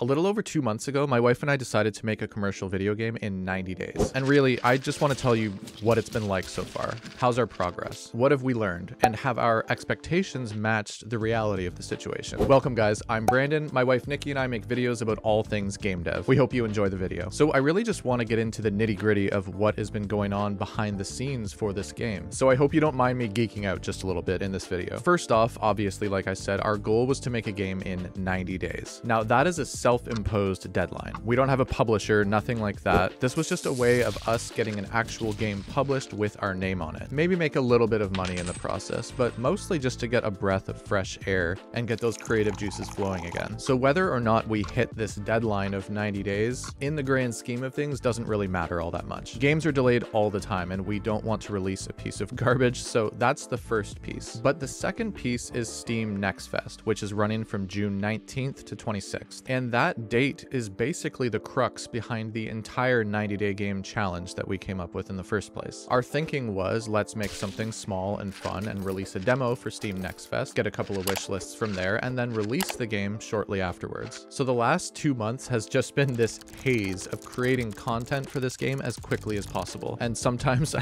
A little over 2 months ago, my wife and I decided to make a commercial video game in 90 days. And really, I just want to tell you what it's been like so far. How's our progress? What have we learned? And have our expectations matched the reality of the situation? Welcome guys, I'm Brandon. My wife Nikki and I make videos about all things game dev. We hope you enjoy the video. So I really just want to get into the nitty-gritty of what has been going on behind the scenes for this game. So I hope you don't mind me geeking out just a little bit in this video. First off, obviously, like I said, our goal was to make a game in 90 days. Now that is a self-imposed deadline. We don't have a publisher, nothing like that. This was just a way of us getting an actual game published with our name on it. Maybe make a little bit of money in the process, but mostly just to get a breath of fresh air and get those creative juices flowing again. So whether or not we hit this deadline of 90 days, in the grand scheme of things, doesn't really matter all that much. Games are delayed all the time and we don't want to release a piece of garbage, so that's the first piece. But the second piece is Steam Next Fest, which is running from June 19th to 26th. And that date is basically the crux behind the entire 90-day game challenge that we came up with in the first place. Our thinking was, let's make something small and fun and release a demo for Steam Next Fest, get a couple of wish lists from there, and then release the game shortly afterwards. So the last 2 months has just been this haze of creating content for this game as quickly as possible. And sometimes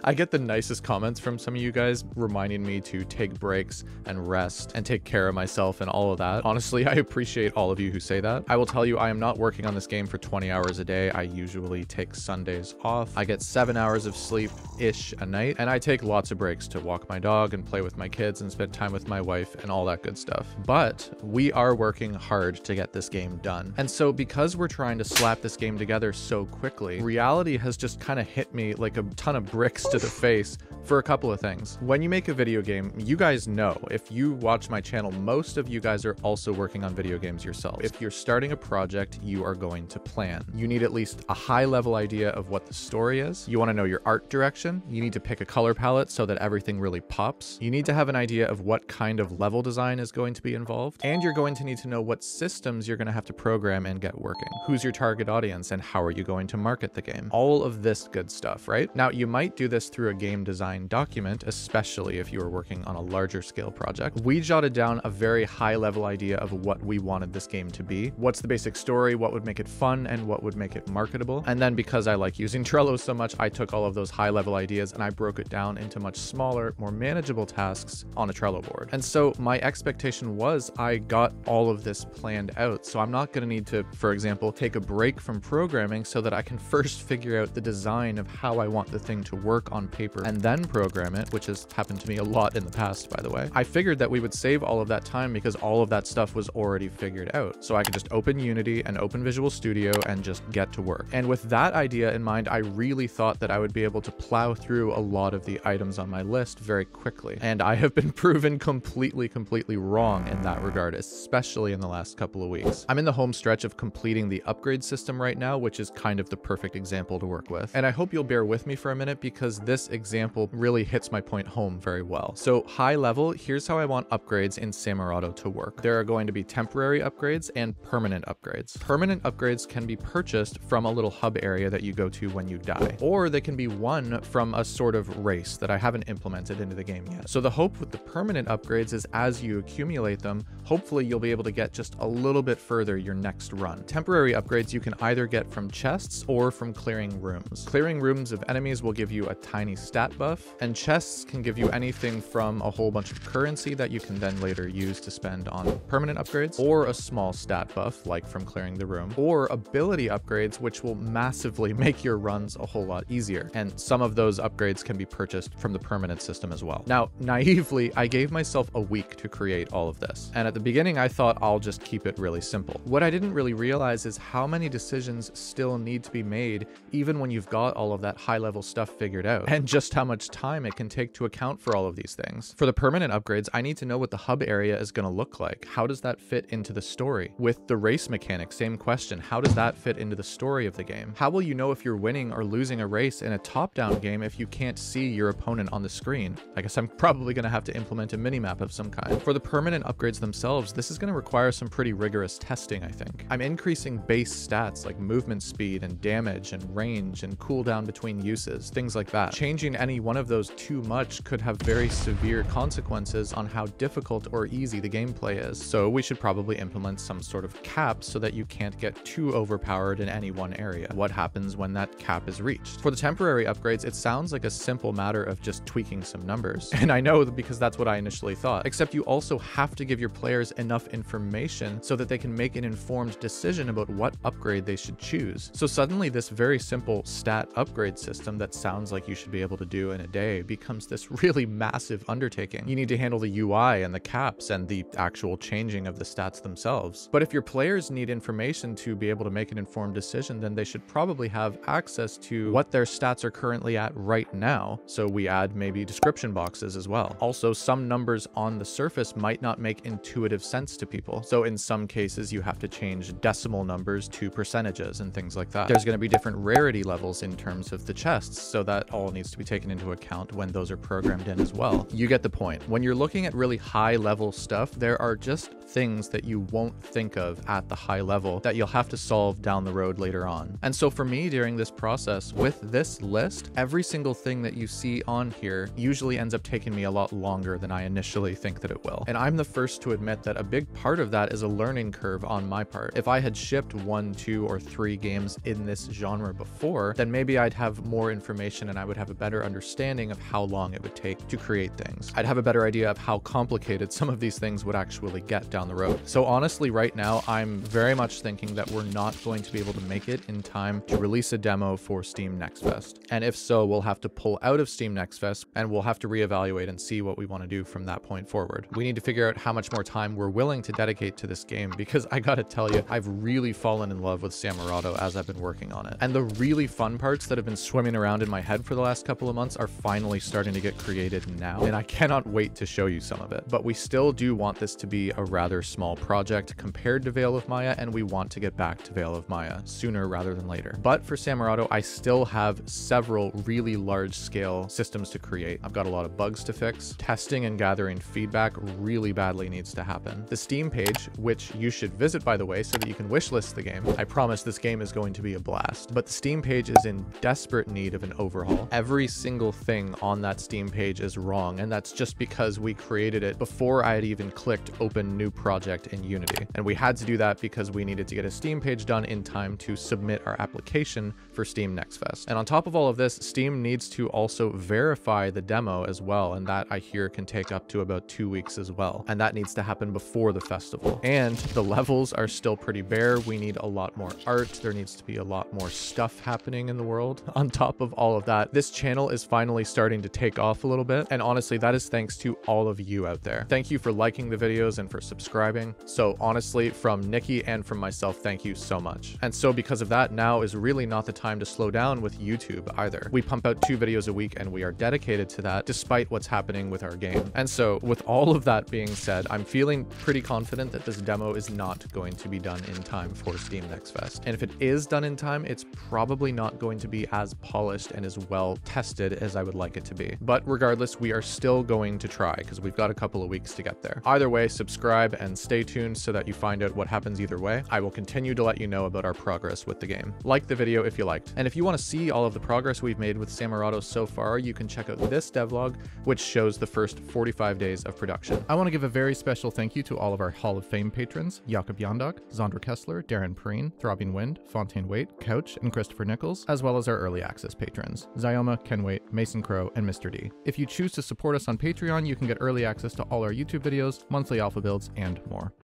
I get the nicest comments from some of you guys reminding me to take breaks and rest and take care of myself and all of that. Honestly, I appreciate all of you who say that. I will tell you, I am not working on this game for 20 hours a day. I usually take Sundays off. I get 7 hours of sleep-ish a night, and I take lots of breaks to walk my dog and play with my kids and spend time with my wife and all that good stuff. But we are working hard to get this game done. And so because we're trying to slap this game together so quickly, reality has just kind of hit me like a ton of bricks to the face for a couple of things. When you make a video game, you guys know, if you watch my channel, most of you guys are also working on video games yourselves. If you're starting a project, you are going to plan. You need at least a high level idea of what the story is. You want to know your art direction. You need to pick a color palette so that everything really pops. You need to have an idea of what kind of level design is going to be involved. And you're going to need to know what systems you're going to have to program and get working. Who's your target audience and how are you going to market the game? All of this good stuff, right? Now, you might do this through a game design document, especially if you are working on a larger scale project. We jotted down a very high level idea of what we wanted this game to be. What's the basic story, what would make it fun, and what would make it marketable. And then because I like using Trello so much, I took all of those high level ideas and I broke it down into much smaller, more manageable tasks on a Trello board. And so my expectation was I got all of this planned out. So I'm not going to need to, for example, take a break from programming so that I can first figure out the design of how I want the thing to work on paper and then program it, which has happened to me a lot in the past, by the way. I figured that we would save all of that time because all of that stuff was already figured out. So I could just open Unity and open Visual Studio and just get to work. And with that idea in mind, I really thought that I would be able to plow through a lot of the items on my list very quickly. And I have been proven completely wrong in that regard, especially in the last couple of weeks. I'm in the home stretch of completing the upgrade system right now, which is kind of the perfect example to work with. And I hope you'll bear with me for a minute because this example really hits my point home very well. So high level, here's how I want upgrades in Samurado to work. There are going to be temporary upgrades and permanent upgrades. Permanent upgrades can be purchased from a little hub area that you go to when you die, or they can be won from a sort of race that I haven't implemented into the game yet. So the hope with the permanent upgrades is as you accumulate them, hopefully you'll be able to get just a little bit further your next run. Temporary upgrades you can either get from chests or from clearing rooms. Clearing rooms of enemies will give you a tiny stat buff, and chests can give you anything from a whole bunch of currency that you can then later use to spend on permanent upgrades, or a small stat buff like from clearing the room, or ability upgrades which will massively make your runs a whole lot easier. And some of those upgrades can be purchased from the permanent system as well. Now, naively, I gave myself a week to create all of this. And at the beginning, I thought I'll just keep it really simple. What I didn't really realize is how many decisions still need to be made even when you've got all of that high level stuff figured out, and just how much time it can take to account for all of these things. For the permanent upgrades, I need to know what the hub area is going to look like. How does that fit into the story? With the race mechanic, same question. How does that fit into the story of the game? How will you know if you're winning or losing a race in a top-down game if you can't see your opponent on the screen? I guess I'm probably going to have to implement a minimap of some kind. For the permanent upgrades themselves, this is going to require some pretty rigorous testing, I think. I'm increasing base stats like movement speed and damage and range and cooldown between uses, things like that. Changing any one of those too much could have very severe consequences on how difficult or easy the gameplay is. So we should probably implement some sort of cap so that you can't get too overpowered in any one area. What happens when that cap is reached? For the temporary upgrades, it sounds like a simple matter of just tweaking some numbers. And I know because that's what I initially thought, except you also have to give your players enough information so that they can make an informed decision about what upgrade they should choose. So suddenly this very simple stat upgrade system that sounds like you should be able to do in a day becomes this really massive undertaking. You need to handle the UI and the caps and the actual changing of the stats themselves. But if your players need information to be able to make an informed decision, then they should probably have access to what their stats are currently at right now. So we add maybe description boxes as well. Also, some numbers on the surface might not make intuitive sense to people. So in some cases, you have to change decimal numbers to percentages and things like that. There's going to be different rarity levels in terms of the chests, so that all needs to be taken into account when those are programmed in as well. You get the point. When you're looking at really high level stuff, there are just things that you won't think of at the high level that you'll have to solve down the road later on. And so for me during this process with this list, every single thing that you see on here usually ends up taking me a lot longer than I initially think that it will. And I'm the first to admit that a big part of that is a learning curve on my part. If I had shipped 1, 2, or 3 games in this genre before, then maybe I'd have more information and I would have a better understanding of how long it would take to create things. I'd have a better idea of how complicated some of these things would actually get down the road. So honestly, right now, I'm very much thinking that we're not going to be able to make it in time to release a demo for Steam Next Fest. And if so, we'll have to pull out of Steam Next Fest and we'll have to reevaluate and see what we want to do from that point forward. We need to figure out how much more time we're willing to dedicate to this game, because I gotta tell you, I've really fallen in love with Samurado as I've been working on it. And the really fun parts that have been swimming around in my head for the last couple of months are finally starting to get created now. And I cannot wait to show you some of it. But we still do want this to be a rather small project compared to Veil of Maya, and we want to get back to Veil of Maya sooner rather than later. But for Samurado, I still have several really large scale systems to create. I've got a lot of bugs to fix. Testing and gathering feedback really badly needs to happen. The Steam page, which you should visit by the way, so that you can wishlist the game. I promise this game is going to be a blast. But the Steam page is in desperate need of an overhaul. Every single thing on that Steam page is wrong, and that's just because we created it before I had even clicked open new project in Unity. And we had to do that because we needed to get a Steam page done in time to submit our application for Steam Next Fest. And on top of all of this, Steam needs to also verify the demo as well, and that I hear can take up to about 2 weeks as well. And that needs to happen before the festival. And the levels are still pretty bare. We need a lot more art. There needs to be a lot more stuff happening in the world. On top of all of that, this channel is finally starting to take off a little bit. And honestly, that is thanks to all of you out there. Thank you for liking the videos and for subscribing. So honestly, from Nikki and from myself, thank you so much. And so because of that, now is really not the time to slow down with YouTube either. We pump out 2 videos a week and we are dedicated to that despite what's happening with our game. And so with all of that being said, I'm feeling pretty confident that this demo is not going to be done in time for Steam Next Fest. And if it is done in time, it's probably not going to be as polished and as well tested as I would like it to be. But regardless, we are still going to try because we've got a couple of weeks to get there. Either way, subscribe and stay tuned so that you find out what happens either way. I will continue to let you know about our progress with the game. Like the video if you liked. And if you want to see all of the progress we've made with Samurado so far, you can check out this devlog, which shows the first 45 days of production. I want to give a very special thank you to all of our Hall of Fame patrons, Jakob Yandok, Zandra Kessler, Darren Perrine, Throbbing Wind, Fontaine Waite, Couch, and Christopher Nichols, as well as our early access patrons, Zyoma, Ken Waite, Mason Crow, and Mr. D. If you choose to support us on Patreon, you can get early access to all our YouTube videos, monthly alpha builds, and more.